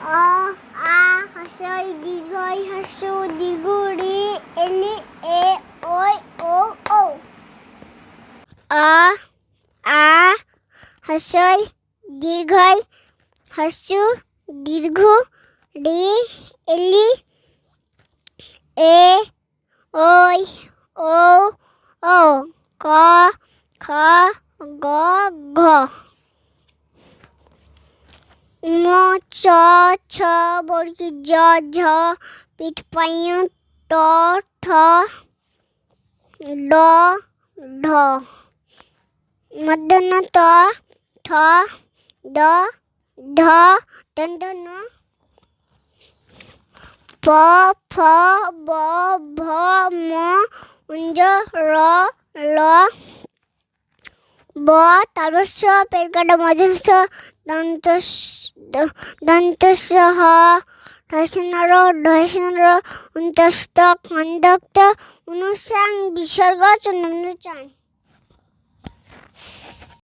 অ আ হস্যই দীর্ঘই হস্য দীর্ঘ রি এলি এ ওই ও ও। অ আ হস্যই দীর্ঘই হস্য দীর্ঘ রি এলি এ ওই ও ও। ক খ গ ঘ। ম চ ছ বর্গী জ ঝ পিঠ পাইয় ট ঠ ড ঢ। মূর্ধন্য ত থ দ ধ দন্ত্য ন প ফ ব ভ ম উঞ্জ র ল ব তালস্য পেরকাটা মধ্যস্য দন্তস্য হ ঢস্যনর ঢস্যনর অন্তস্থ খণ্ডক্ত অনুসাং বিসর্গ চন্দ্রচান।